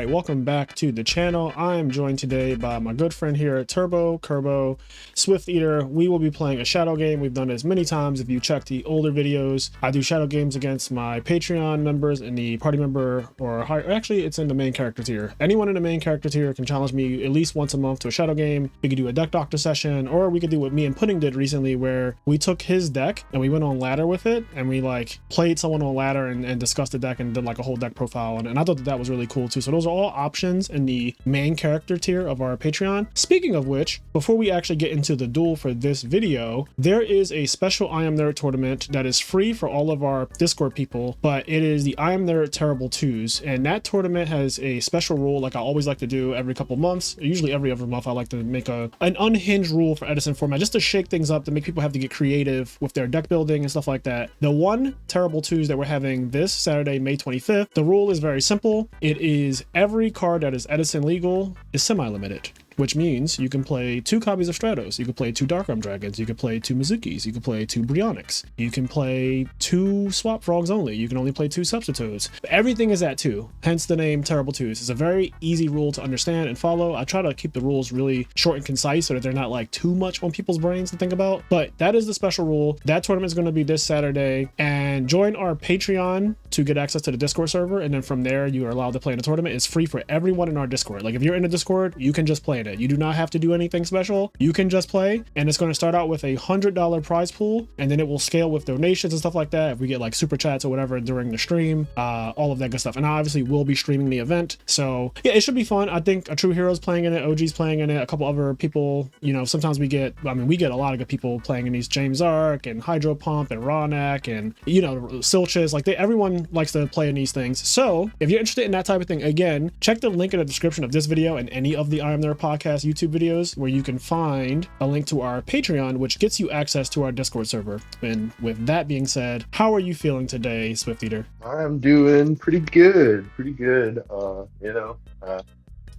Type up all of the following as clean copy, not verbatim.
right, welcome back to the channel. I am joined today by my good friend here, Turbo, Kerbo, Swift Eater. We will be playing a shadow game. We've done this many times. If you check the older videos, I do shadow games against my Patreon members in the party member or higher. Actually, it's in the main character tier. Anyone in the main character tier can challenge me at least once a month to a shadow game. We could do a deck doctor session, or we could do what me and Pudding did recently, where we took his deck and we went on ladder with it, and we like played someone on ladder and discussed the deck and did like a whole deck profile. And I thought that was really cool too. So those are all options in the main character tier of our Patreon. Speaking of which, before we actually get into the duel for this video, there is a special IMNerd tournament that is free for all of our Discord people, but it is the IMNerd Terrible Twos, and that tournament has a special rule like I always like to do every couple months. Usually every other month I like to make an unhinged rule for Edison format just to shake things up, to make people have to get creative with their deck building and stuff like that. The one Terrible Twos that we're having this Saturday, May 25th, the rule is very simple. It is every card that is Edison legal is semi-limited, which means you can play 2 copies of Stratos, you can play 2 Dark Arm Dragons, you can play 2 Mizukis, you can play 2 Bryonics, you can play 2 Swap Frogs only, you can only play 2 Substitutes. Everything is at 2, hence the name Terrible Twos. It's a very easy rule to understand and follow. I try to keep the rules really short and concise so that they're not like too much on people's brains to think about, but that is the special rule. That tournament is going to be this Saturday, and join our Patreon to get access to the Discord server, and then from there you are allowed to play in the tournament. It's free for everyone in our Discord. Like if you're in the Discord, you can just play in it. You do not have to do anything special. You can just play, and it's going to start out with a $100 prize pool, and then it will scale with donations and stuff like that. If we get like super chats or whatever during the stream, all of that good stuff. And I obviously will be streaming the event, so yeah, it should be fun. I think a True Hero's playing in it, OG's playing in it, a couple other people. You know, sometimes we get a lot of good people playing in these. James Ark and Hydro Pump and Ronak and, you know, Silches. Like everyone likes to play in these things. So if you're interested in that type of thing, again, check the link in the description of this video and any of the IMNerdpodcast YouTube videos, where you can find a link to our Patreon, which gets you access to our Discord server. And with that being said, how are you feeling today, Swift Eater? I'm doing pretty good.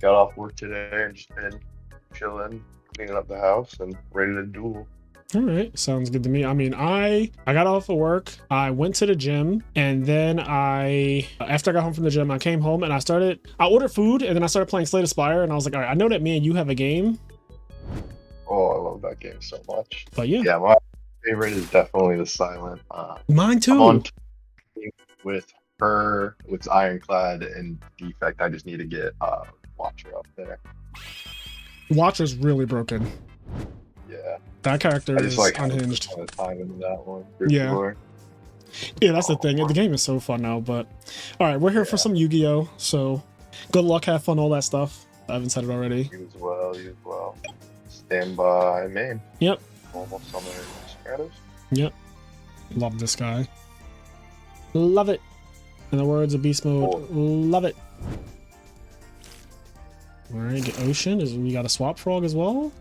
Got off work today and just been chilling, cleaning up the house and ready to duel. All right, sounds good to me. I mean, I got off of work, I went to the gym, and then after I got home from the gym, I came home and I ordered food, and then I started playing Slay the Spire, and I was like, all right, I know that me and you have a game. Oh, I love that game so much. But yeah. Yeah, my favorite is definitely the Silent. Mine too. I'm on team with her, with Ironclad and Defect. I just need to get Watcher up there. Watcher's really broken. Yeah. That character is like unhinged. Time into that one. Yeah. Yeah, that's the thing. The game is so fun now, but all right, we're here for some Yu-Gi-Oh! So good luck, have fun, all that stuff. I haven't said it already. You as well. Stand by main. Yep. Almost summoning Stratos. Yep. Love this guy. Love it. In the words of Beast Mode, love it. All right, get Ocean. We got a Swap Frog as well.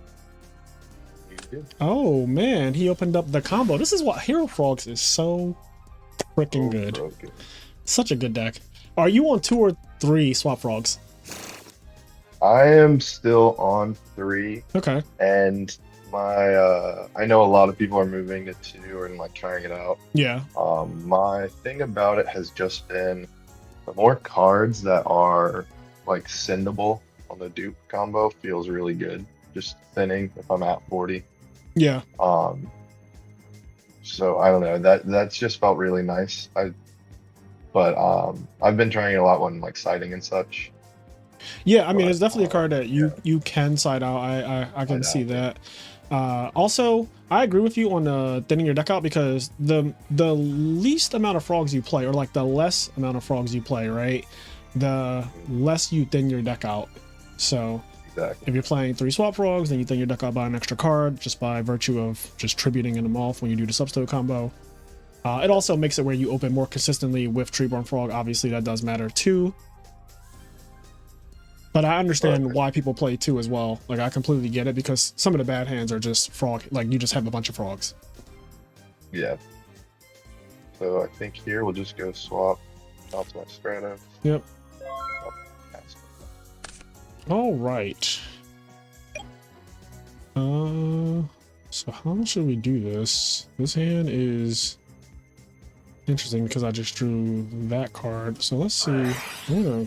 Oh man, he opened up the combo. This is what Hero Frogs is so freaking good. Broken. Such a good deck. Are you on 2 or 3 Swap Frogs? I am still on 3. Okay. And my I know a lot of people are moving to 2 and like trying it out. Yeah. My thing about it has just been the more cards that are like sendable on the dupe combo feels really good. Just thinning if I'm at 40. Yeah. So I don't know, that's just felt really nice. I've been trying it a lot when like siding and such. Yeah, I mean, it's definitely a card that you can side out. I can see that. Also, I agree with you on thinning your deck out, because the least amount of frogs you play, or like the less amount of frogs you play, right, the less you thin your deck out. So exactly. If you're playing 3 Swap Frogs, then you thin your deck out by an extra card just by virtue of just tributing them off when you do the Substitute combo. It also makes it where you open more consistently with Treeborn Frog. Obviously, that does matter too. But I understand why people play 2 as well. Like, I completely get it, because some of the bad hands are just frog. Like, you just have a bunch of frogs. Yeah. So I think here we'll just go swap out to my Stratos. Yep. All right. So how should we do this? This hand is interesting because I just drew that card. So let's see. I'm gonna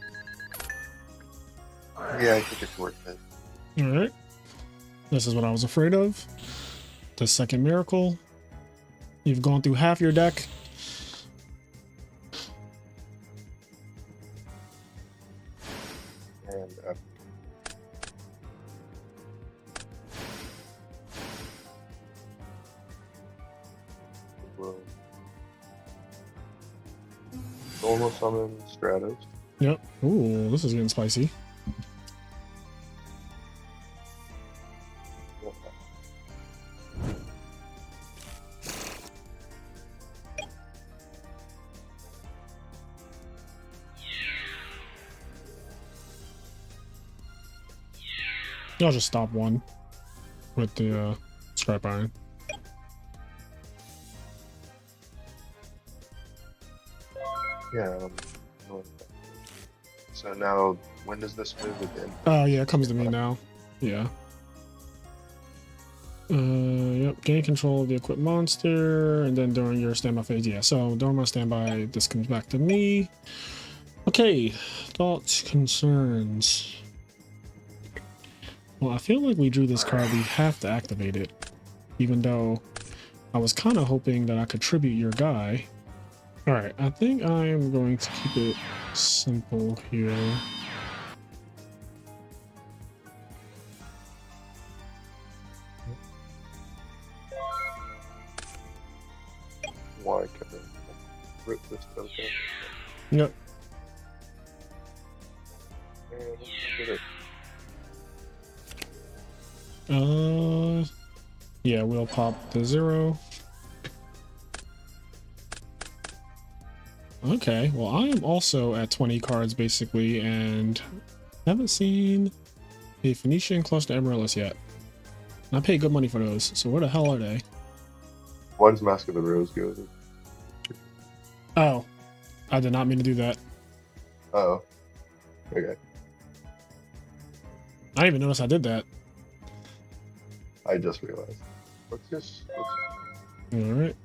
Yeah, I think it's worth it. All right. This is what I was afraid of. The second miracle. You've gone through half your deck. And we'll normal summon Stratos. Yep. Ooh, this is getting spicy. I'll just stop one with the scrap iron. Yeah. So now, when does this move again? Oh, yeah, it comes to me now. Yeah. Yep, gain control of the equipped monster, and then during your standby phase, yeah. So during my standby, this comes back to me. Okay, thoughts, concerns. Well, I feel like we drew this card. We have to activate it, even though I was kind of hoping that I could tribute your guy. All right, I think I am going to keep it simple here. Why can I rip this token? Yep. And let's get it. Yeah, we'll pop the 0. Okay, well, I am also at 20 cards basically, and haven't seen a Phoenician Cluster Amaryllis yet. And I paid good money for those, so where the hell are they? One's Mask of the Rose goes. Oh, I did not mean to do that. Oh. Okay. I didn't even notice I did that. I just realized. Let's Alright.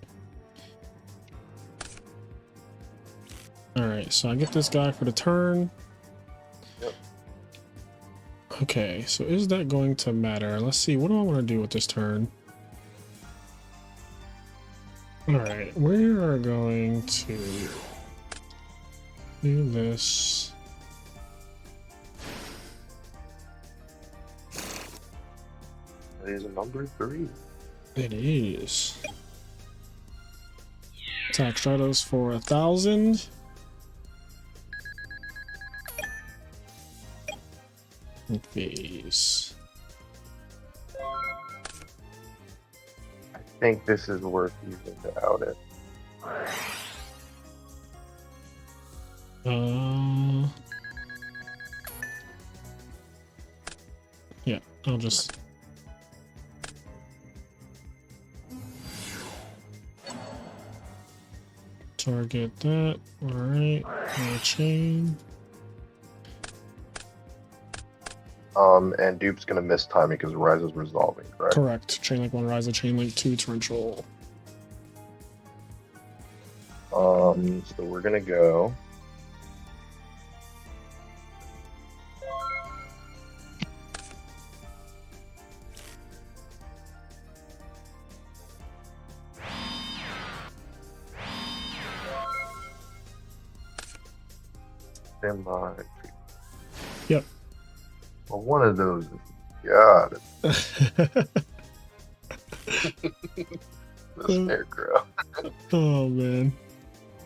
Alright, so I get this guy for the turn. Yep. Okay, so is that going to matter? Let's see, what do I want to do with this turn? Alright, we are going to do this. It is a number 3. It is. Attack Stratos for 1,000. Phase. I think this is worth using to out it. Yeah, I'll just target that. Alright, chain. And Dupe's gonna miss timing because Rise is resolving, correct? Correct. Chain Link 1 Rise, Chain Link 2 Torrential. So we're gonna go. Stand by. Yep. Well, one of those is got it. The Scarecrow. Oh man.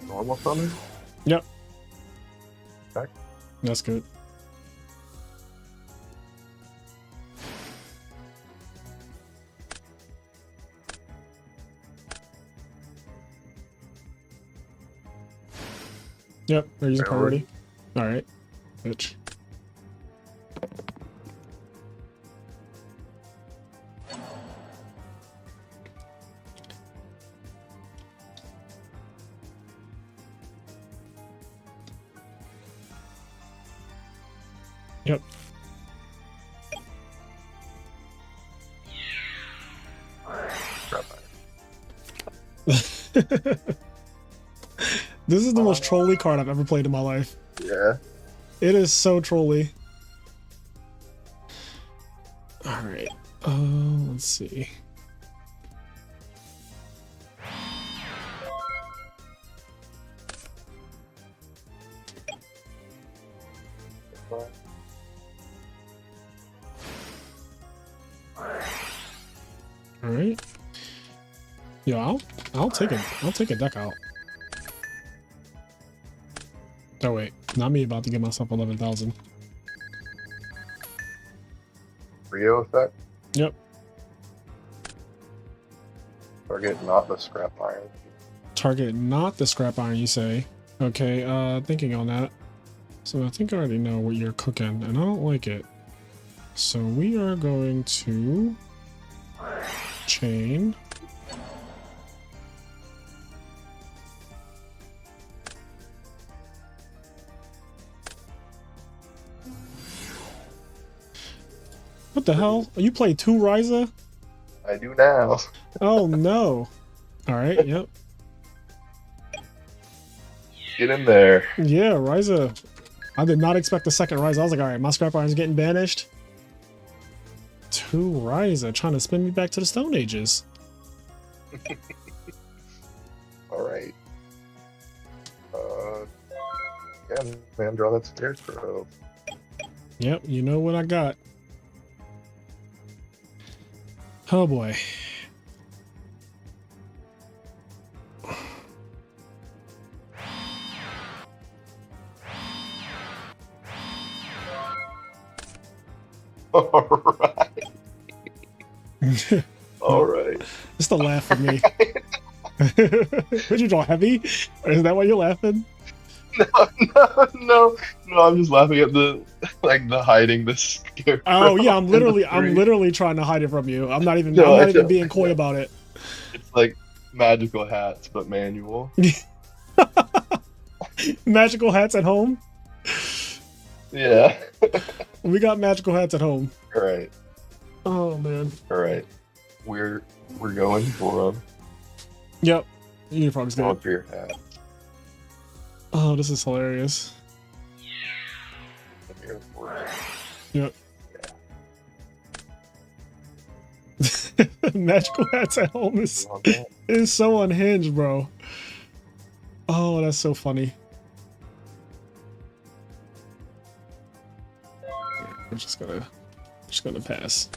Normal summon? Yep. Okay. That's good. Yep, they're using priority. Alright. Bitch. Yep. This is the most trolly card I've ever played in my life. Yeah. It is so trolly. All right. Let's see. All right. Yeah, I'll take it. I'll take a deck out. Oh wait, not me about to give myself 11,000. Rio effect. Yep. Target not the scrap iron. Target not the scrap iron, you say. Okay, thinking on that. So I think I already know what you're cooking, and I don't like it. So we are going to chain. What the hell? You play 2 Ryza? I do now. Oh no. Alright, yep. Get in there. Yeah, Ryza. I did not expect the second Ryza. I was like, alright, my scrap iron's getting banished. 2 Ryza trying to spin me back to the Stone Ages. Alright. Yeah, man, draw that scarecrow. Yep, you know what I got. Oh boy. Alright. Alright. Just a laugh for me. Would you draw heavy? Is that why you're laughing? No, I'm just laughing at the the hiding the scarecrow. Oh yeah, I'm in the literally trying to hide it from you. I'm not even being coy about it. It's like magical hats, but manual. Magical hats at home. Yeah. We got magical hats at home. All right. Oh man. All right. We're going for them. Yep. Uniform's Going good. for your hat. Oh, this is hilarious. I'm here for it. Yep. Magical hats at home is so unhinged, bro. Oh, that's so funny. I'm just gonna pass.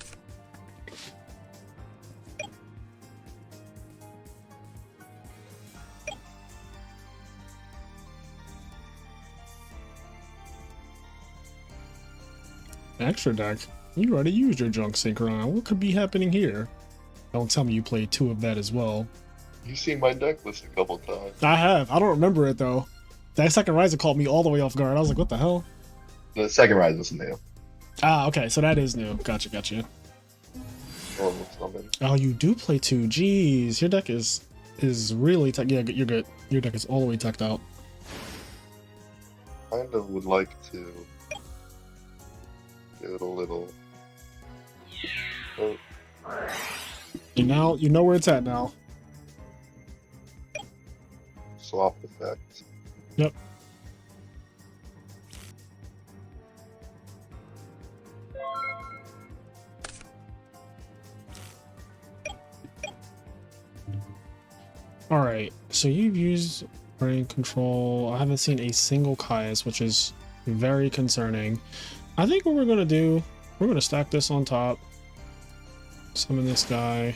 Extra deck. You already used your junk synchron. What could be happening here? Don't tell me you played 2 of that as well. You've seen my deck list a couple times. I have. I don't remember it though. That second Ryza caught me all the way off guard. I was like, what the hell? The second rise is new. Ah, okay, so that is new. Gotcha. Normal summon. Oh, you do play 2. Jeez, your deck is really tech. Yeah, you're good. Your deck is all the way teched out. Kind of would like to give it a little. Oh, You know where it's at now. swap effect. Yep. All right, so you've used brain control. I haven't seen a single Caius, which is very concerning. I think what we're gonna do, we're gonna stack this on top. Summon this guy.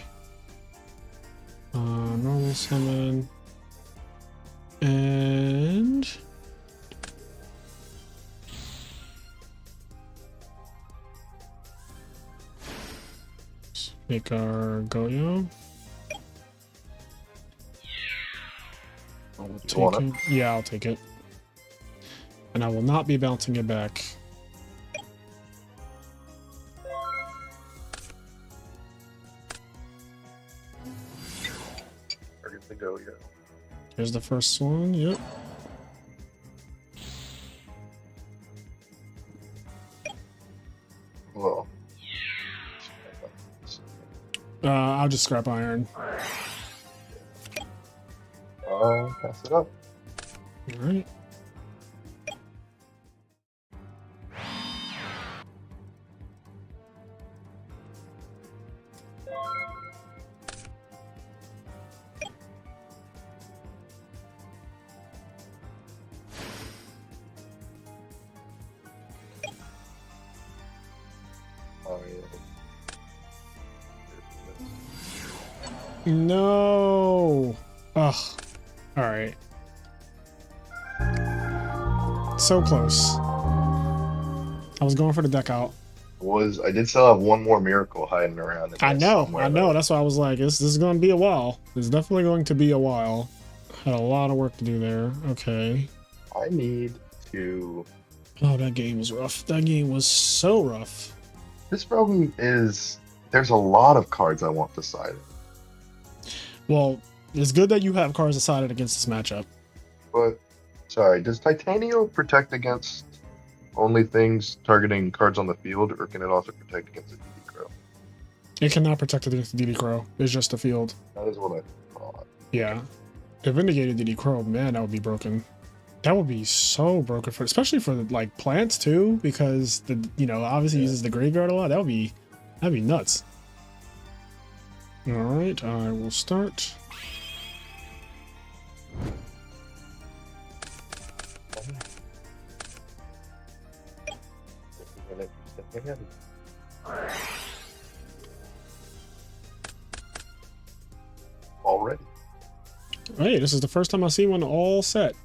Normal summon. And make our Goyo. I'll take it. Yeah, I'll take it. And I will not be bouncing it back. Ready to go, yeah. Here's the first one. Yep. Well. I'll just scrap iron. Pass it up. All right. Oh, yeah. No. Ugh. All right. So close. I was going for the deck out. I did still have one more miracle hiding around in I there know. somewhere, I know. though. That's why I was like, this is going to be a while. It's definitely going to be a while. Had a lot of work to do there. Okay. I need to. Oh, that game was rough. That game was so rough. This problem is there's a lot of cards I want decided, Well, it's good that you have cards decided against this matchup. but sorry, does Tytannial protect against only things targeting cards on the field, or can it also protect against the DD Crow? It cannot protect against the DD Crow. It's just a field. That is what I thought. Yeah. If Vindicated DD Crow, man, that would be broken. That would be so broken for, especially for like plants too, because obviously uses the graveyard a lot. That'd be nuts. All right, I will start. Already. Hey, this is the first time I see one all set.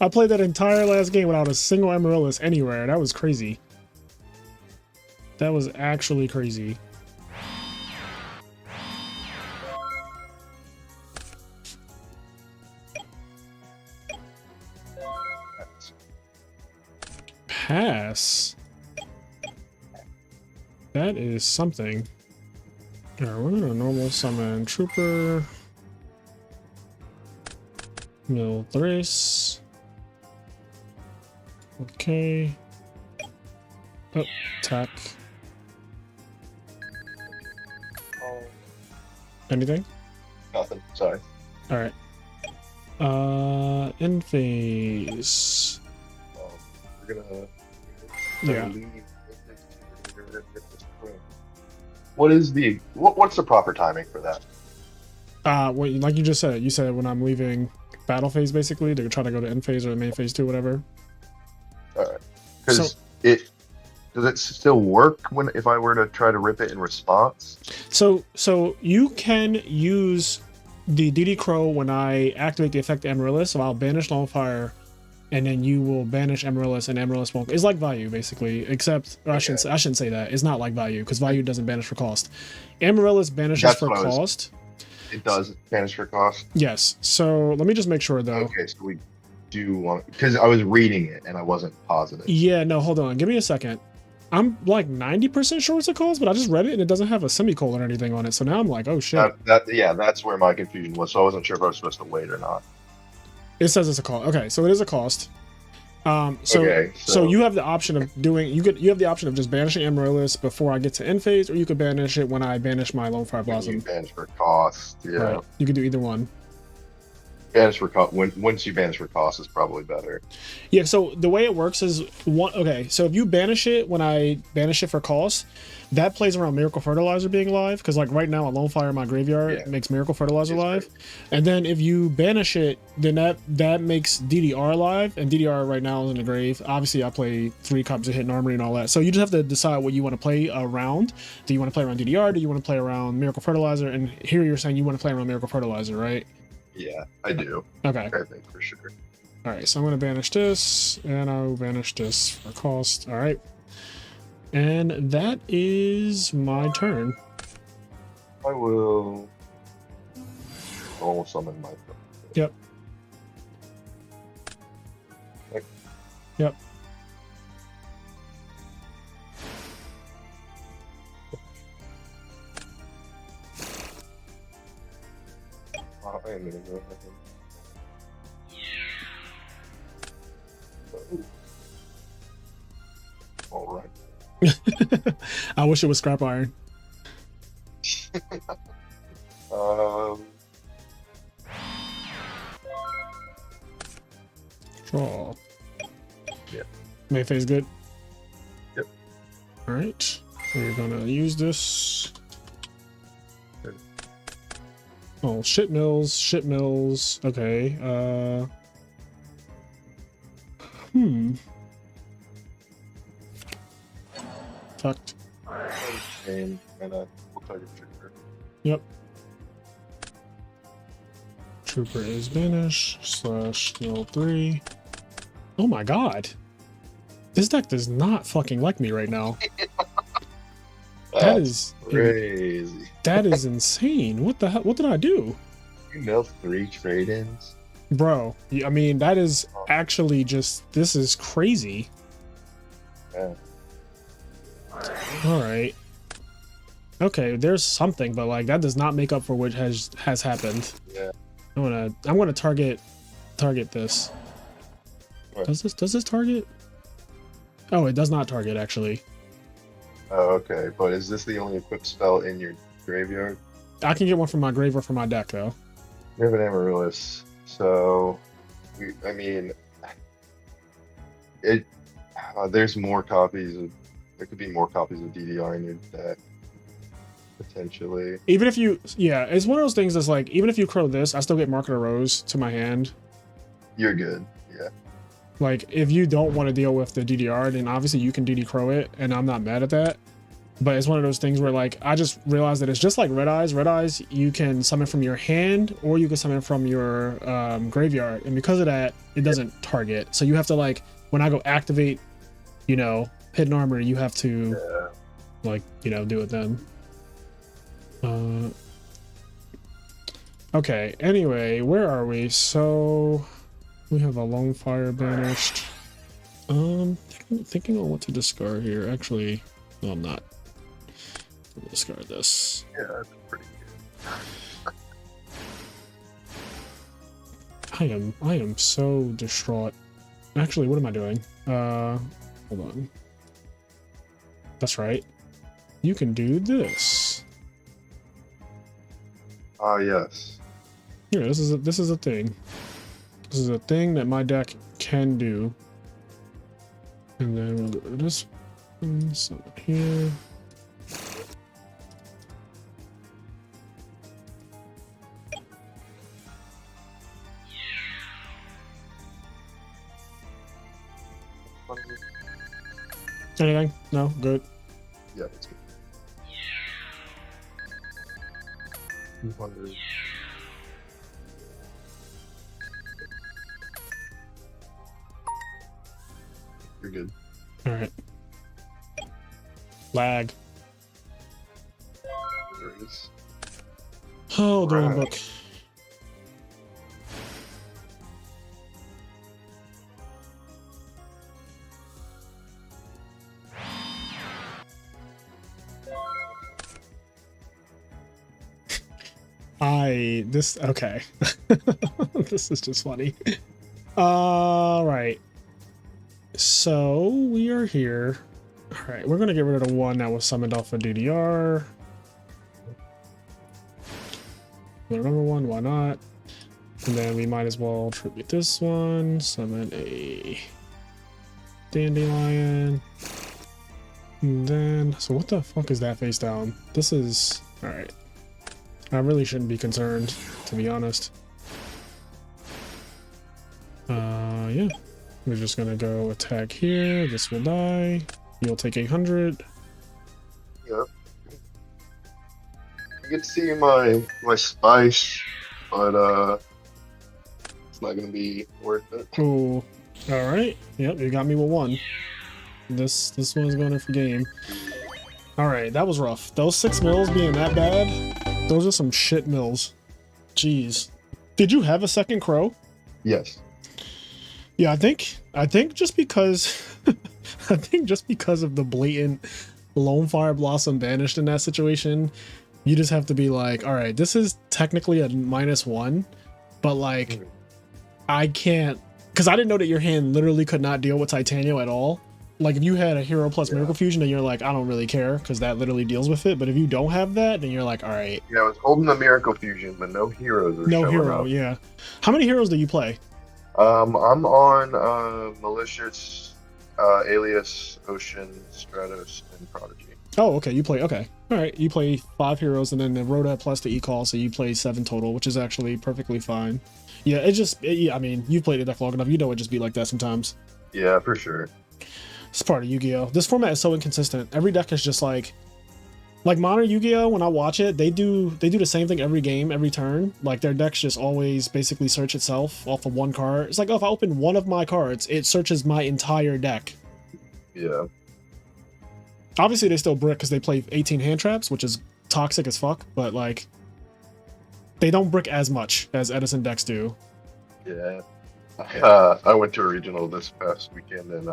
I played that entire last game without a single Amaryllis anywhere. That was crazy. That was actually crazy. Pass. That is something. Alright, we're gonna normal summon Trooper. Mill Thrace. Okay. Oh, attack. Anything? Nothing. Sorry. Alright. In phase. We're gonna. Yeah. What's the proper timing for that? Wait, like you just said, when I'm leaving battle phase basically to try to go to end phase or main phase 2, whatever. All right. Because does it still work if I were to try to rip it in response? So you can use the DD Crow when I activate the effect Amaryllis, so I'll banish Longfire, and then you will banish Amaryllis, and Amaryllis won't. It's like Value basically, except I shouldn't say that. It's not like Value because Value doesn't banish for cost. Amaryllis banishes for cost. It does banish for cost. Yes. So let me just make sure though. Okay, so we do want, because I was reading it and I wasn't positive. Yeah. No. Hold on. Give me a second. I'm like 90% sure it's a cost, but I just read it and it doesn't have a semicolon or anything on it. So now I'm like, oh shit. That's where my confusion was. So I wasn't sure if I was supposed to wait or not. It says it's a cost. Okay, so it is a cost. So you have the option of doing you have the option of just banishing Amaryllis before I get to end phase, or you could banish it when I banish my Lone-Fire Blossom. You banish for cost, yeah. Right. You could do either one. Banish for cost. Once you banish for cost is probably better. Yeah. So the way it works is okay. So if you banish it when I banish it for cost, that plays around Miracle Fertilizer being live, because like right now a Lone Fire in my graveyard makes Miracle Fertilizer live, and then if you banish it, then that makes DDR live, and DDR right now is in the grave. Obviously, I play 3 copies of Hidden Armory and all that, so you just have to decide what you want to play around. Do you want to play around DDR? Do you want to play around Miracle Fertilizer? And here you're saying you want to play around Miracle Fertilizer, right? Yeah, I do. Okay. I think for sure. All right, so I'm going to banish this, and I'll banish this for cost. All right. And that is my turn. I will summon my. Yep. Yep. All right. I wish it was scrap iron. Draw. Yeah. Mayface good. Yep. All right. We're gonna use this. Oh, shit mills. Okay. Fucked. And we'll target trooper. Yep. Trooper is banished. /skill 3. Oh my god. This deck does not fucking like me right now. That is crazy. That is insane. What the hell? What did I do? You milled 3 trade-ins? Bro, I mean, that is actually just, this is crazy. Yeah. Alright. Okay, there's something, but like that does not make up for what has happened. Yeah. I'm gonna target this. What? Does this target? Oh, it does not target actually. Oh, okay. But is this the only equipped spell in your graveyard? I can get one from my grave or from my deck though. We have an Amaryllis, so I mean, there's more copies of. There could be more copies of DDR in your deck, potentially. Even if you, yeah, it's one of those things that's like, even if you crow this, I still get Market of Rose to my hand. You're good, yeah. Like, if you don't want to deal with the DDR, then obviously you can DD crow it, and I'm not mad at that. But it's one of those things where, like, I just realized that it's just like Red Eyes. Red Eyes, you can summon from your hand, or you can summon from your graveyard. And because of that, it doesn't target. So you have to, like, when I go activate, you know, Hidden Armor, you have to, like, you know, do it then. Okay, anyway, where are we? So we have a Lone Fire banished. Thinking on what to discard here. Actually, no, I'm not. I'll discard this. Yeah, that's pretty good. I am so distraught. Actually, what am I doing? Hold on. That's right. You can do this. Ah, yes. Yeah, this is a thing. This is a thing that my deck can do. And then we'll go to this one, so here. Anything? No? Good. Yeah, that's good. 200. You're good. Alright. Lag. There it is. Oh, the Right. book. Okay. This is just funny. All right. So we are here. All right, we're gonna get rid of the one that was summoned off of DDR. Remember one, why not? And then we might as well tribute this one. Summon a Dandelion. And then, so what the fuck is that face down? This is, all right. I really shouldn't be concerned, to be honest. Yeah. We're just gonna go attack here. This will die. You'll take 800. Yep. You get to see my spice, but it's not gonna be worth it. Cool. All right. Yep, you got me with one. This one's going in for game. All right, that was rough. Those 6 mills being that bad, those are some shit mills. Jeez. Did you have a second crow? Yes. Yeah, I think just because I think just because of the blatant Lone Fire Blossom banished in that situation, you just have to be like, all right, this is technically a -1, but like I can't, because I didn't know that your hand literally could not deal with Tytannial at all. Like if you had a hero plus Miracle Fusion, then you're like, I don't really care because that literally deals with it. But if you don't have that, then you're like, all right. Yeah, I was holding the Miracle Fusion, but no heroes are No showing hero, up. yeah. How many heroes do you play? I'm on Malicious Alias, Ocean, Stratos, and Prodigy. Oh, okay. You play. Okay. All right. You play 5 heroes and then the Rhoda plus the E-Call, so you play 7 total, which is actually perfectly fine. Yeah, yeah, I mean, you've played the deck long enough. You know it just be like that sometimes. Yeah, for sure. It's part of Yu-Gi-Oh! This format is so inconsistent. Every deck is just like modern Yu-Gi-Oh! When I watch it, they do the same thing every game, every turn. Like their decks just always basically search itself off of one card. It's like, oh, if I open one of my cards, it searches my entire deck. Yeah. Obviously, they still brick because they play 18 hand traps, which is toxic as fuck. But like, they don't brick as much as Edison decks do. Yeah. I went to a regional this past weekend, and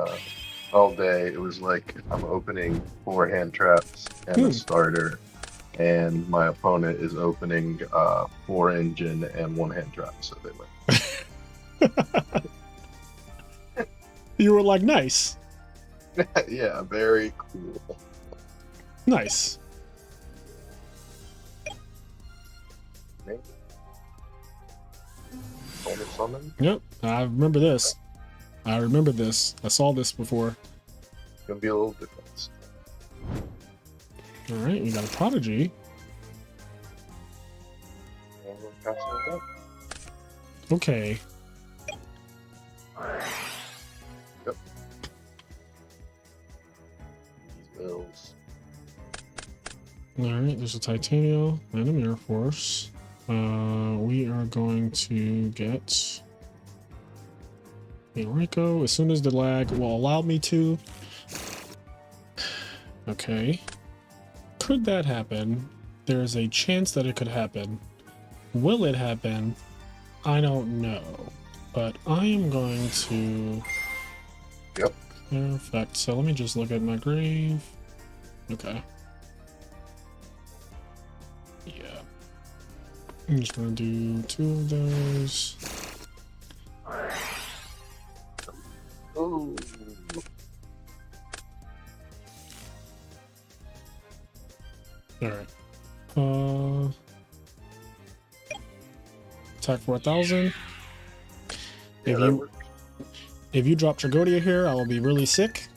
all day it was like I'm opening 4 hand traps and a starter, and my opponent is opening 4 engine and 1 hand trap, so they win. You were like, nice. Yeah, very cool. Nice. Summon? Yep, I remember this. I remember this. I saw this before. It's gonna be a little different. All right, we got a Prodigy. Okay. Yep. Bills. All right, there's a Tytannial and a Mirror Force. We are going to get a YGO as soon as the lag will allow me to. Okay. Could that happen? There's a chance that it could happen. Will it happen? I don't know. But I am going to... Yep. Perfect. So let me just look at my grave. Okay. Yeah. I'm just gonna do 2 of those. Ooh. Alright. Attack for 1,000. Yeah, If you drop Tragodia here, I will be really sick.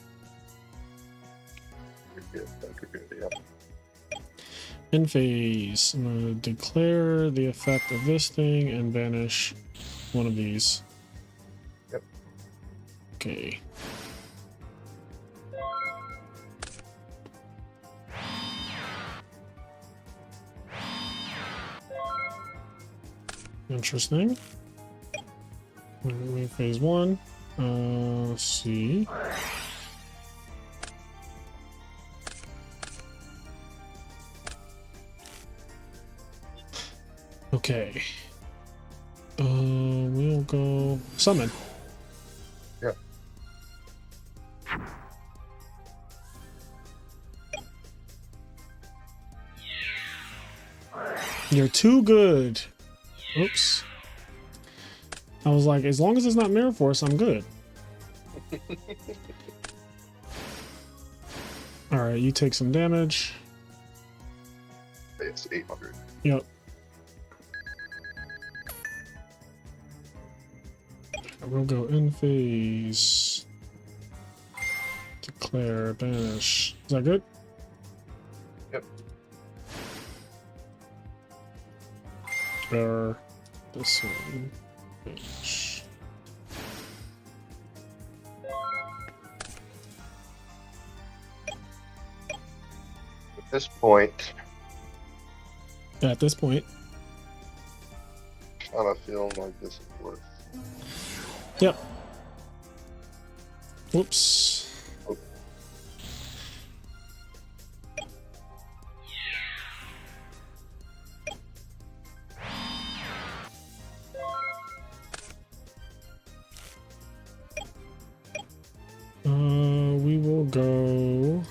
In phase, I'm gonna declare the effect of this thing and banish one of these. Yep. Okay. Interesting. We phase 1. Let's see. Okay. We'll go summon. Yeah. You're too good. Oops. I was like, as long as it's not Mirror Force, I'm good. Alright, you take some damage. It's 800. Yep. We'll go in phase. Declare, banish. Is that good? Yep. Or this one. Banish. At this point, At this point. kind of feeling like this is worth. Yep. Whoops. We will go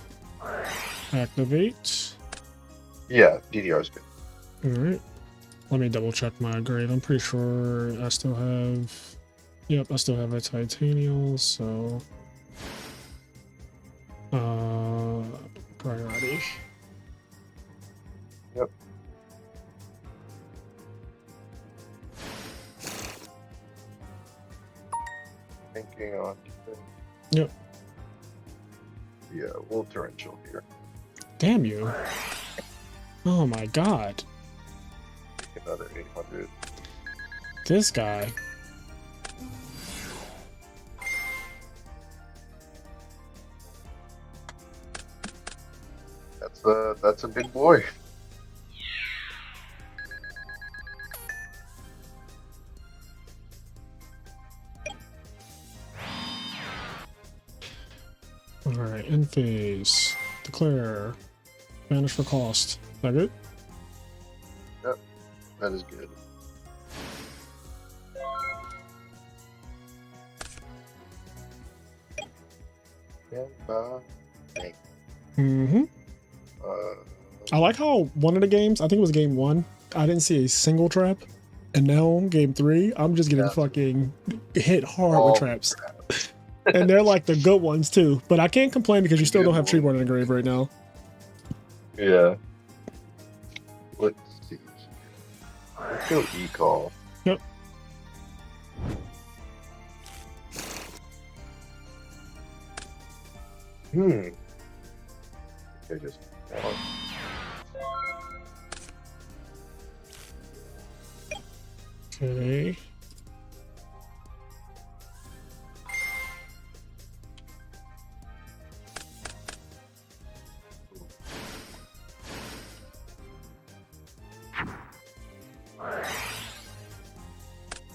activate. Yeah, DDR is good. Alright. Let me double check my grade. I'm pretty sure I still have... Yep, I still have a Tytannial, so... priority. Yep. Thinking on. Yep. Yeah, we'll torrential here. Damn you. Oh my god. Take another 800. This guy. That's a big boy. Alright, in phase. Declare. Banish for cost. Is that good? Yep, that is good. Mm-hmm. I like how one of the games, I think it was game 1, I didn't see a single trap. And now game 3, I'm just getting fucking hit hard with traps. And they're like the good ones too. But I can't complain because you still don't have Treeborn in the grave right now. Yeah. Let's see. Let's go E-call. Yep. Okay, just one. Okay.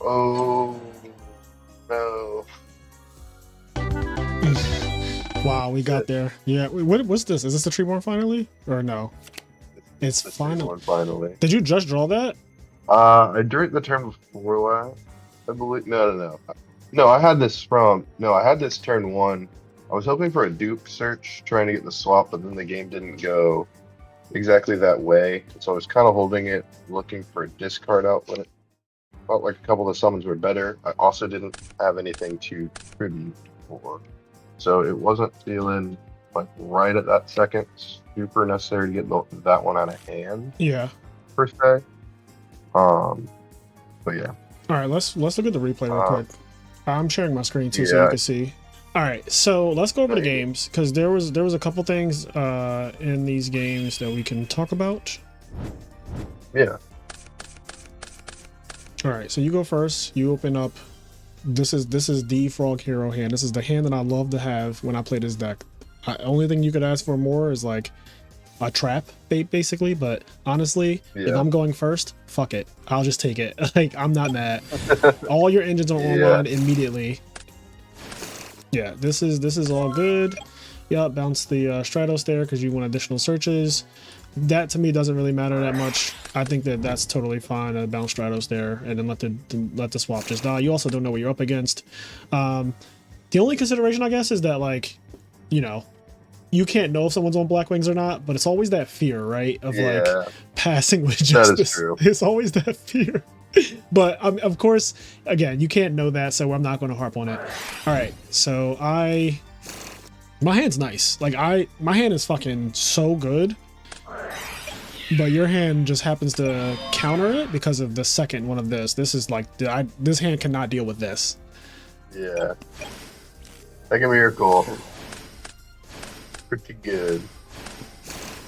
Oh no. Wow, we got there. Yeah, what's this? Is this the Treeborn finally? Or no? It's final. Finally. Did you just draw that? I drew it the turn before last, I believe. No. No, I had this turn 1. I was hoping for a dupe search, trying to get the swap, but then the game didn't go exactly that way. So I was kind of holding it, looking for a discard out when it felt like a couple of the summons were better. I also didn't have anything to tribute for. So it wasn't feeling like right at that second super necessary to get that one out of hand. Yeah. Per se. But yeah. All right, let's look at the replay real quick. I'm sharing my screen too, so Yeah. you can see. All right, so let's go over the games because there was a couple things in these games that we can talk about. Yeah. All right, so you go first. You open up. This is the Frog Hero hand. This is the hand that I love to have when I play this deck. Only thing you could ask for more is like a trap bait, basically. But honestly, if I'm going first, fuck it. I'll just take it. Like, I'm not mad. All your engines are online immediately. Yeah, this is all good. Yeah, bounce the Stratos there because you want additional searches. That to me doesn't really matter that much. I think that's totally fine to bounce Stratos there and then let the swap just die. You also don't know what you're up against. The only consideration, I guess, is that, like, you know, you can't know if someone's on Black Wings or not, but it's always that fear, right? Of like passing with justice. That is true. It's always that fear. But of course, again, you can't know that, so I'm not going to harp on it. All right, so my hand's nice. Like, my hand is fucking so good. But your hand just happens to counter it because of the second one of this. This is like, this hand cannot deal with this. Yeah. Like a miracle. Pretty good.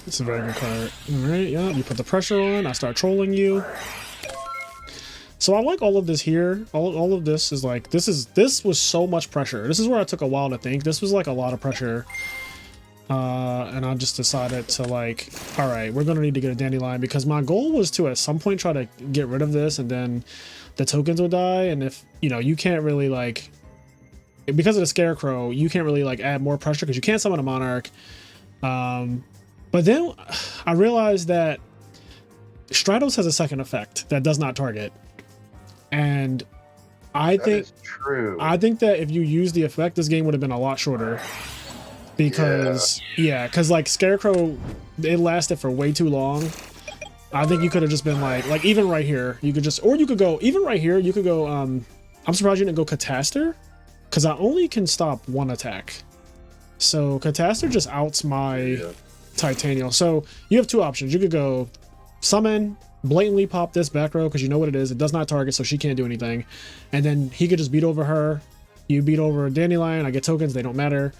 It's a very good card. Alright, yeah, you put the pressure on, I start trolling you. So I like all of this here. All of this is like, this was so much pressure. This is where I took a while to think. This was like a lot of pressure. And I just decided to, like, all right, we're gonna need to get a Dandelion because my goal was to at some point try to get rid of this and then the tokens would die. And if, you know, you can't really, like, because of the Scarecrow, you can't really, like, add more pressure because you can't summon a Monarch. But then I realized that Stratos has a second effect that does not target. And I think that if you use the effect, this game would have been a lot shorter. Because because like Scarecrow, it lasted for way too long. I think you could have just been like even right here, you could just, or you could go even right here, you could go I'm surprised you didn't go Catastor, because I only can stop one attack. So Catastor just outs my Tytannial. So you have two options. You could go summon, blatantly pop this back row because you know what it is. It does not target, so she can't do anything. And then he could just beat over her. You beat over Dandelion, I get tokens, they don't matter.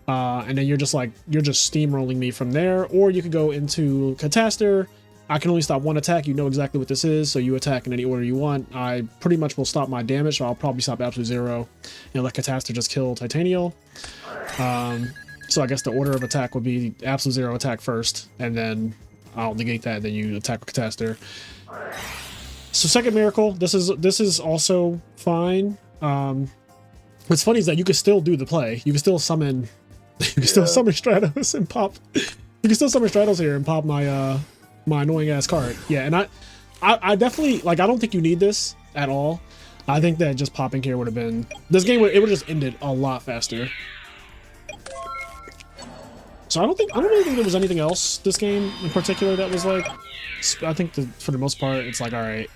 And then you're just steamrolling me from there. Or you could go into Cataster. I can only stop one attack. You know exactly what this is, so you attack in any order you want. I pretty much will stop my damage, so I'll probably stop Absolute Zero and let Cataster just kill Tytannial. So I guess the order of attack would be Absolute Zero attack first, and then I'll negate that, and then you attack with Cataster. So second miracle, this is also fine. What's funny is that you can still do the play. You can still summon still summon Stratos and pop. You can still summon Stratos here and pop my my annoying ass card. Yeah, and I definitely, like, I don't think you need this at all. I think that just popping here would have been, this game it would have just ended a lot faster. So I don't really think there was anything else this game in particular that was like, I think for the most part it's like, all right,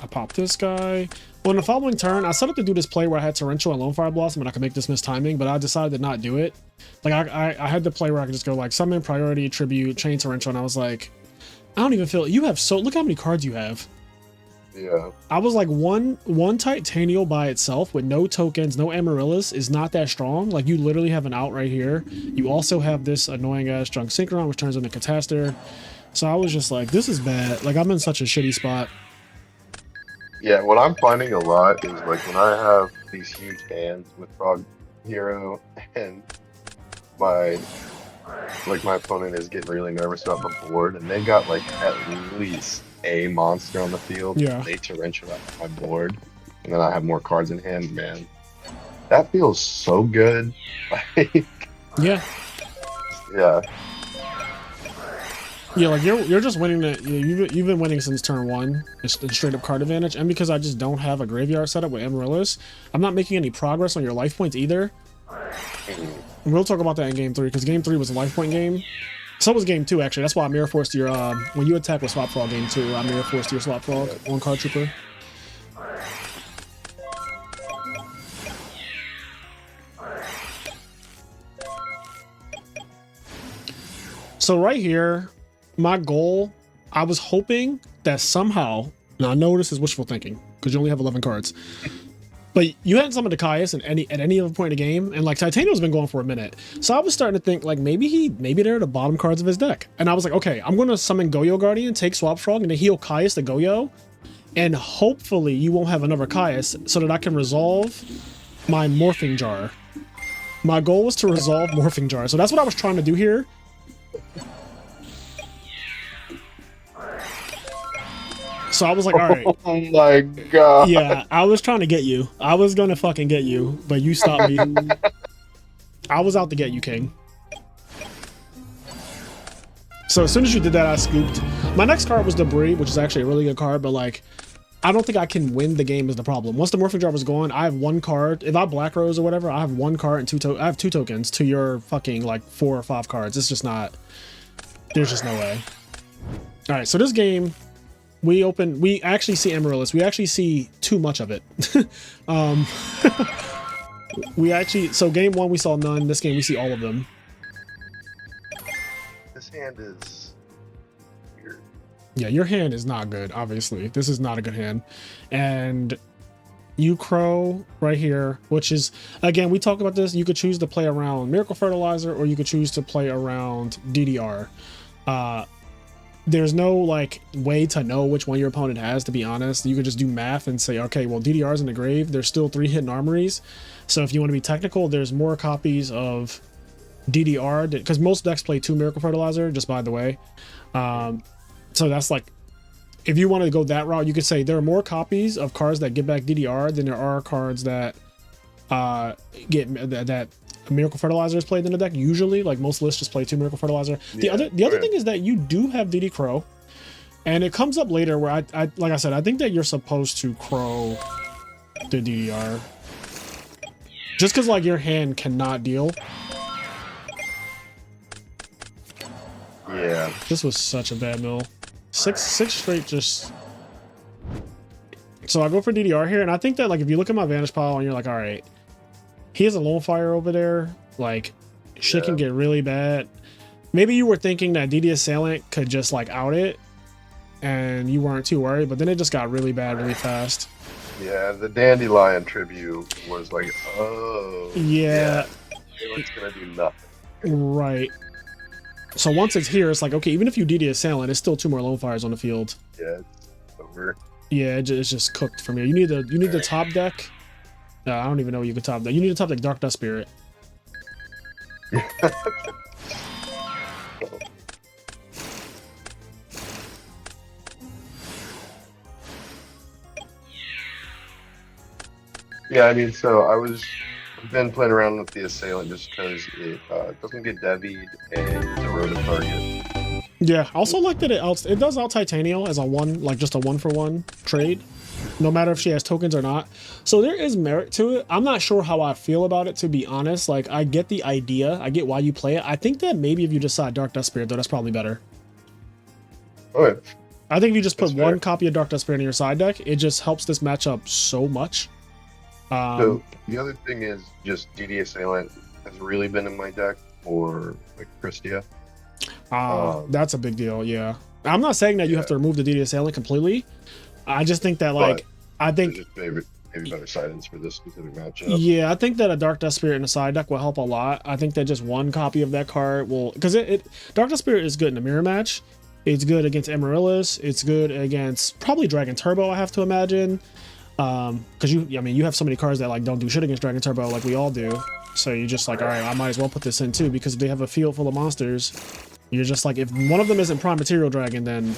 I pop this guy. Well, in the following turn, I set up to do this play where I had Torrential and Lone Fire Blossom and I could make this miss timing, but I decided to not do it. Like, I had the play where I could just go like summon, priority, tribute, chain Torrential, and I was like, I don't even feel, you have look how many cards you have. Yeah. I was like, one Tytannial by itself with no tokens, no Amaryllis is not that strong. Like, you literally have an out right here. You also have this annoying ass Drunk Synchron, which turns into Cataster. So I was just like, this is bad. Like, I'm in such a shitty spot. Yeah, what I'm finding a lot is like when I have these huge hands with Frog Hero and my opponent is getting really nervous about the board and they got like at least a monster on the field. Yeah. They torrential out my board and then I have more cards in hand, man. That feels so good. Like, yeah. Yeah. Yeah, like you're just winning you've been winning since turn one. It's straight up card advantage, and because I just don't have a graveyard setup with Amaryllis, I'm not making any progress on your life points either. And we'll talk about that in game 3 because game 3 was a life point game. So was game 2 actually. That's why I mirror forced your when you attack with Swap Frog game 2, I mirror forced your Swap Frog on Card Trooper. So right here, my goal, I was hoping that somehow, now I know this is wishful thinking because you only have 11 cards, but you hadn't summoned a Caius at any other point in the game, and like Tytannial's been going for a minute, so I was starting to think like maybe they're the bottom cards of his deck, and I was like, okay, I'm gonna summon Goyo Guardian, take Swap Frog, and then heal Caius the Goyo, and hopefully you won't have another Caius so that I can resolve my Morphing Jar. My goal was to resolve Morphing Jar, so that's what I was trying to do here. So I was like, all right. Oh my god. Yeah, I was trying to get you. I was gonna fucking get you, but you stopped me. I was out to get you, King. So as soon as you did that, I scooped. My next card was Debris, which is actually a really good card, but like, I don't think I can win the game is the problem. Once the Morphing Jar was gone, I have one card. If I Black Rose or whatever, I have one card and I have 2 tokens to your fucking like 4 or 5 cards. It's just not, there's just no way. All right, so this game, we actually see Amaryllis. We actually see too much of it. So game 1 we saw none. This game we see all of them. This hand is weird. Yeah, your hand is not good, obviously. This is not a good hand. And you Crow right here, which is, again, we talked about this. You could choose to play around Miracle Fertilizer or you could choose to play around DDR. There's no like way to know which one your opponent has, to be honest. You could just do math and say, okay, well, DDR's in the grave. There's still 3 hidden armories. So if you want to be technical, there's more copies of DDR, because most decks play 2 Miracle Fertilizer, just by the way. So that's like, if you want to go that route, you could say there are more copies of cards that get back DDR than there are cards that that Miracle Fertilizer is played in the deck. Usually, like most lists just play 2 Miracle Fertilizer. The other thing is that you do have DD Crow, and it comes up later where I like I said, I think that you're supposed to Crow the DDR just because like your hand cannot deal. Yeah. This was such a bad mill. Six straight just. So I go for DDR here, and I think that like if you look at my Vanish pile and you're like, all right, he has a Lone Fire over there, like shit can get really bad. Maybe you were thinking that DD Assailant could just like out it, and you weren't too worried, but then it just got really bad really fast. Yeah, the Dandelion tribute was like, oh, Yeah, yeah, it's gonna do nothing. right. So once it's here, it's like, okay, even if you DD Assailant, it's still 2 more Lone Fires on the field. Yeah, it's over. Yeah, it's just cooked from here. You need the top deck. I don't even know what you could top deck. You need to top deck Dark Dust Spirit. Yeah, I mean, so I've been playing around with the Assailant just because it doesn't get devied and it's a road target. Yeah, I also like that it does out Tytannial as a one, like just a 1-for-1 trade, no matter if she has tokens or not. So there is merit to it. I'm not sure how I feel about it, to be honest. Like, I get the idea, I get why you play it. I think that maybe if you decide Dark Dust Spirit, though, that's probably better. Okay. I think if you just put That's one fair. copy of Dark Dust Spirit in your side deck, it just helps this matchup so much. So the other thing is just DD Assailant has really been in my deck for like Christia. That's a big deal, yeah. I'm not saying that you have to remove the DD Assailant completely. I just think that, like, I think just maybe better side-ins for this specific matchup. yeah, I think that a Dark Dust Spirit in a side deck will help a lot. I think that just one copy of that card will, because Dark Dust Spirit is good in a mirror match. It's good against Amaryllis. It's good against probably Dragon Turbo, I have to imagine. Because you have so many cards that like don't do shit against Dragon Turbo like we all do. So you're just like, all right, I might as well put this in too, because if they have a field full of monsters, you're just like, if one of them isn't Prime Material Dragon, then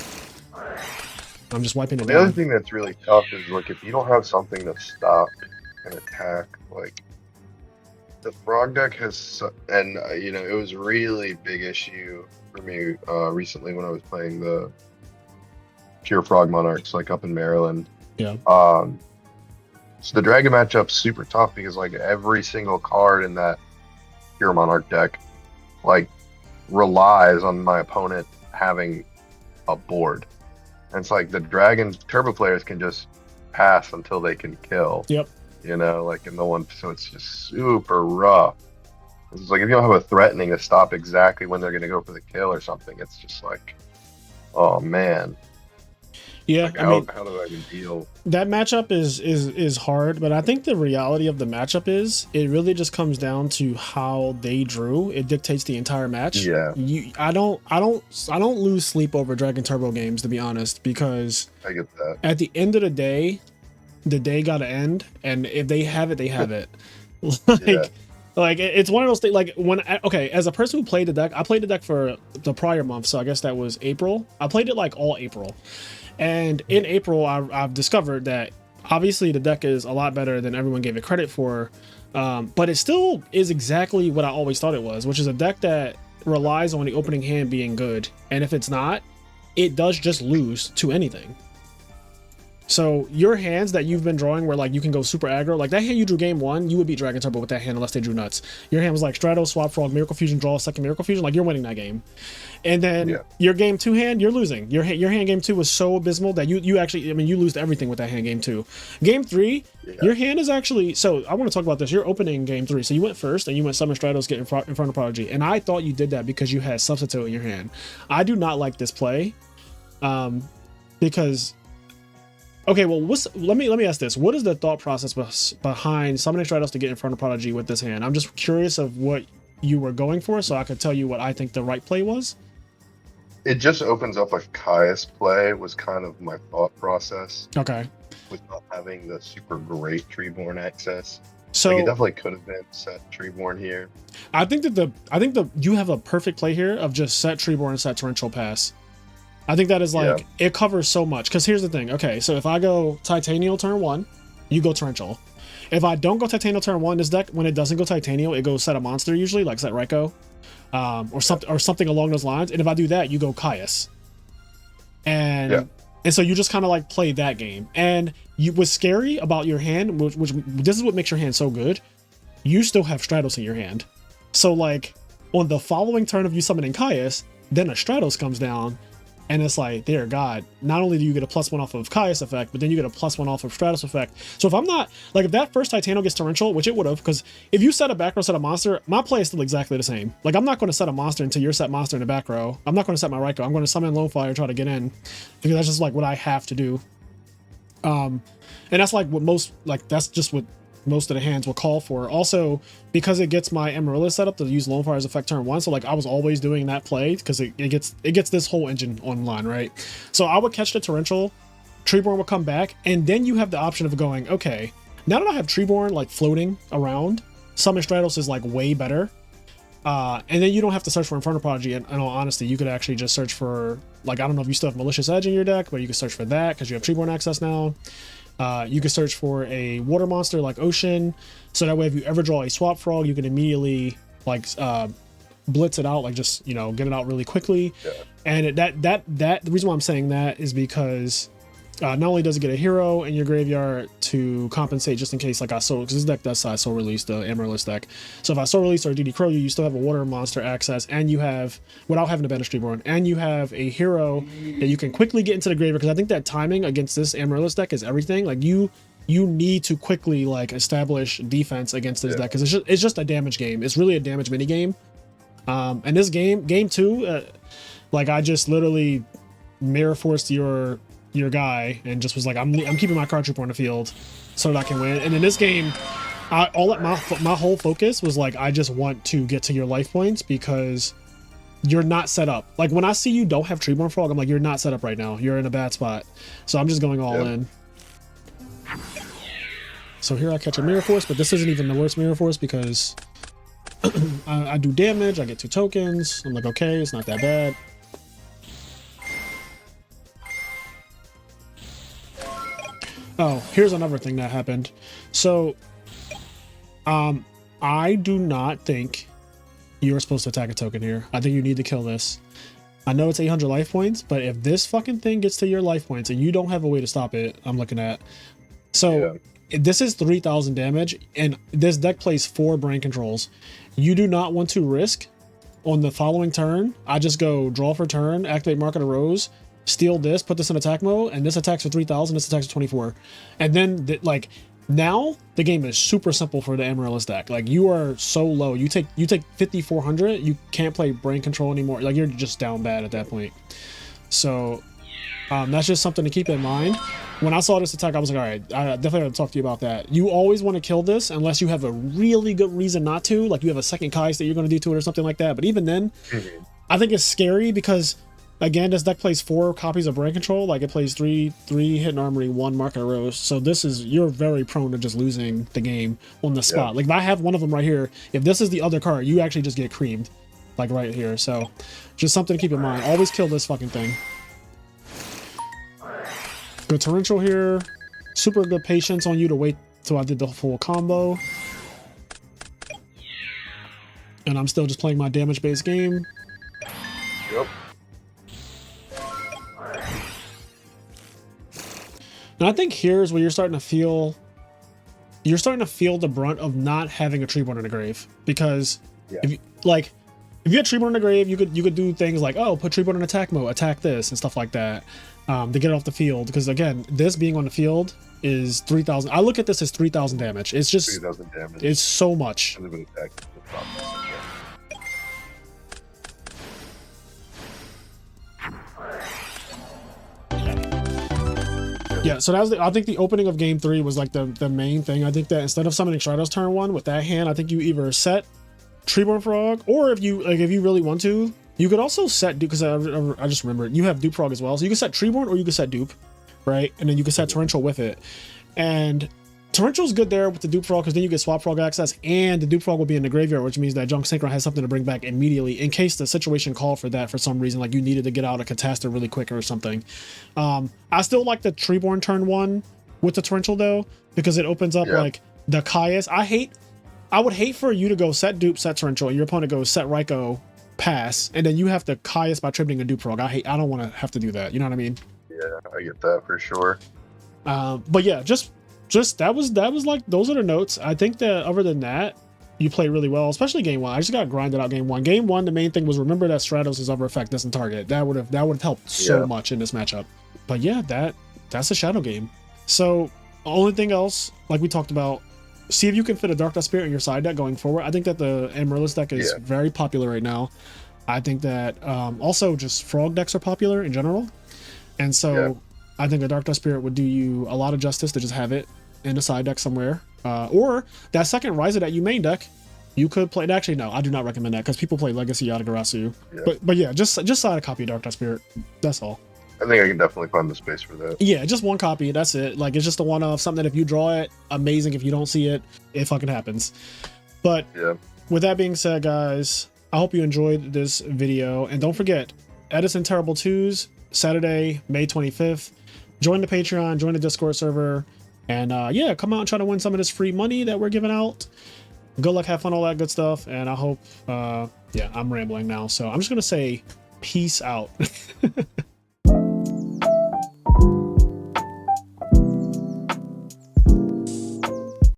I'm just wiping it The other down. thing that's really tough is like if you don't have something to stop an attack, like the Frog deck has, and it was a really big issue for me recently when I was playing the Pure Frog Monarchs like up in Maryland. Yeah. So the Dragon matchup's super tough because like every single card in that Pure Monarch deck like relies on my opponent having a board. And it's like the Dragon Turbo players can just pass until they can kill. Yep. Like in the one, so it's just super rough. It's like if you don't have a threatening to stop exactly when they're going to go for the kill or something, it's just like, oh man. Yeah, Like, I mean, how do I even deal? that matchup is hard, but I think the reality of the matchup is it really just comes down to how they drew. It dictates the entire match. Yeah. I don't lose sleep over Dragon Turbo games, to be honest, because I get that. at the end of the day gotta end, and if they have it, they have it. Yeah. Like it's one of those things. Like as a person who played the deck, I played the deck for the prior month, so I guess that was April. I played it like all April. And in April, I've discovered that obviously the deck is a lot better than everyone gave it credit for, but it still is exactly what I always thought it was, which is a deck that relies on the opening hand being good. And if it's not, it does just lose to anything. So your hands that you've been drawing where like you can go super aggro, like that hand you drew game 1, you would beat Dragon Turbo with that hand unless they drew nuts. Your hand was like Strato, Swap Frog, Miracle Fusion, draw a second Miracle Fusion, like you're winning that game. And then your game 2 hand, you're losing. Your hand game 2 was so abysmal that you actually, I mean, you lose everything with that hand game 2. Game 3, your hand is actually, so I want to talk about this. You're opening game 3. So you went first and you went Summon Stratos, get in front of Prodigy. And I thought you did that because you had Substitute in your hand. I do not like this play because... Okay, well, let me ask this. What is the thought process behind summoning Stratos to get in front of Prodigy with this hand? I'm just curious of what you were going for, so I could tell you what I think the right play was. It just opens up a Caius play was kind of my thought process. Okay. With not having the super great Treeborn access. So like it definitely could have been set Treeborn here. I think that you have a perfect play here of just set Treeborn and set Torrential Pass. I think that is like, it covers so much. Because here's the thing. Okay, so if I go Tytannial turn 1, you go Torrential. If I don't go Tytannial turn 1, this deck, when it doesn't go Tytannial, it goes set a monster usually, like set Raikou. Or something along those lines. And if I do that, you go Caius. And so you just kind of like play that game. And what's scary about your hand, which this is what makes your hand so good, you still have Stratos in your hand. So like on the following turn of you summoning Caius, then a Stratos comes down. And it's like, dear God, not only do you get a +1 off of Caius effect, but then you get a +1 off of Stratos effect. So if I'm not, like if that first Tytannial gets Torrential, which it would have, because if you set a back row, set a monster, my play is still exactly the same. Like I'm not going to set a monster until you're set monster in the back row. I'm not going to set my Raikou. I'm going to summon Lone Fire and try to get in, because that's just like what I have to do. And that's like what most, like that's just what most of the hands will call for. Also, because it gets my Amaryllis set up to use Lone Fire's effect turn 1, so like I was always doing that play because it gets this whole engine online, right? So I would catch the Torrential, Treeborn would come back, and then you have the option of going, okay, now that I have Treeborn like floating around, Summon Stratos is like way better. And then you don't have to search for Infernal Prodigy. In all honesty, you could actually just search for, like, I don't know if you still have Malicious Edge in your deck, but you can search for that because you have Treeborn access now. You can search for a water monster like Ocean, so that way if you ever draw a Swap Frog, you can immediately like blitz it out, like just, you know, get it out really quickly. Yeah. And the reason why I'm saying that is because not only does it get a hero in your graveyard to compensate just in case like I soul, because this deck does size soul release, the Amaryllis deck. So if I soul release or DD Crow you still have a water monster access, and you have, without having to banish Treeborn, and you have a hero that you can quickly get into the graveyard, because I think that timing against this Amaryllis deck is everything. Like you need to quickly like establish defense against this deck, because it's just a damage game. It's really a damage mini game. And this game 2, like I just literally mirror forced your guy and just was like, I'm keeping my card trooper on the field so that I can win. And in this game, my whole focus was like, I just want to get to your life points because you're not set up. Like when I see you don't have Treeborn Frog, I'm like, you're not set up right now. You're in a bad spot. So I'm just going all in. So here I catch a Mirror Force, but this isn't even the worst Mirror Force because I do damage. I get 2 tokens. I'm like, okay, it's not that bad. Oh, here's another thing that happened. So, I do not think you're supposed to attack a token here. I think you need to kill this. I know it's 800 life points, but if this fucking thing gets to your life points and you don't have a way to stop it, I'm looking at. So, this is 3,000 damage, and this deck plays 4 brain controls. You do not want to risk on the following turn. I just go draw for turn, activate Mark of the Rose, steal this, put this in attack mode, and this attacks for 3,000, this attacks for 24. And then, like, now the game is super simple for the Amaryllis deck. Like, you are so low. You take 5,400, you can't play brain control anymore. Like, you're just down bad at that point. So, that's just something to keep in mind. When I saw this attack, I was like, all right, I definitely have to talk to you about that. You always want to kill this unless you have a really good reason not to. Like, you have a second Kais that you're going to do to it or something like that. But even then, I think it's scary because, again, this deck plays 4 copies of brain control. Like, it plays 3 hidden armory, 1 Mark of the Rose. So this is, you're very prone to just losing the game on the spot. Like, if I have one of them right here, if this is the other card, you actually just get creamed, like right here. So just something to keep in mind. Always kill this fucking thing. Good Torrential here. Super good patience on you to wait till I did the full combo. And I'm still just playing my damage-based game. Yep. And I think here's where you're starting to feel the brunt of not having a Treeborn in the grave, because if you had Treeborn in the grave, you could do things like, oh, put Treeborn in attack mode, attack this and stuff like that, to get it off the field. Because again, this being on the field is 3,000. I look at this as 3,000 damage. It's just 3,000 damage. It's so much. And then attack the problem. Yeah, so that was I think the opening of game 3 was like the main thing. I think that instead of summoning Stratos turn 1 with that hand, I think you either set Treeborn Frog, or if you really want to, you could also set Dupe, because I just remembered you have Dupe Frog as well. So you can set Treeborn or you can set Dupe, right? And then you can set Torrential with it. And Torrential's good there with the Dupe Frog because then you get Swap Frog access, and the Dupe Frog will be in the graveyard, which means that Junk Synchro has something to bring back immediately in case the situation called for that for some reason, like you needed to get out a Catasta really quick or something. I still like the Treeborn turn 1 with the Torrential though, because it opens up like the Caius. I would hate for you to go set Dupe, set Torrential, and your opponent goes set Raikou, pass, and then you have to Caius by tripping a Dupe Frog. I don't want to have to do that. You know what I mean? Yeah, I get that for sure. But yeah, just that was like, those are the notes. I think that other than that, you played really well, especially game 1. I just got grinded out game 1. Game 1, the main thing was remember that Stratos' other effect doesn't target. That would have helped so much in this matchup. But yeah, that's a shadow game. So only thing else, like we talked about, see if you can fit a Dark Death Spirit in your side deck going forward. I think that the Amaryllis deck is very popular right now. I think that also just frog decks are popular in general. And so I think a Dark Dust Spirit would do you a lot of justice to just have it in a side deck somewhere. Or that second Riser that you main deck, you could play. Actually, no, I do not recommend that because people play Legacy Yatagarasu. Yeah. But yeah, just side a copy of Dark Dust Spirit. That's all. I think I can definitely find the space for that. Yeah, just one copy. That's it. Like, it's just a one of something that if you draw it, amazing. If you don't see it, it fucking happens. But Yeah. with that being said, guys, I hope you enjoyed this video. And don't forget, Edison Terrible 2s, Saturday, May 25th. Join the Patreon, join the Discord server. And yeah, come out and try to win some of this free money that we're giving out. Good luck, have fun, all that good stuff. And I hope, yeah, I'm rambling now. So I'm just going to say peace out.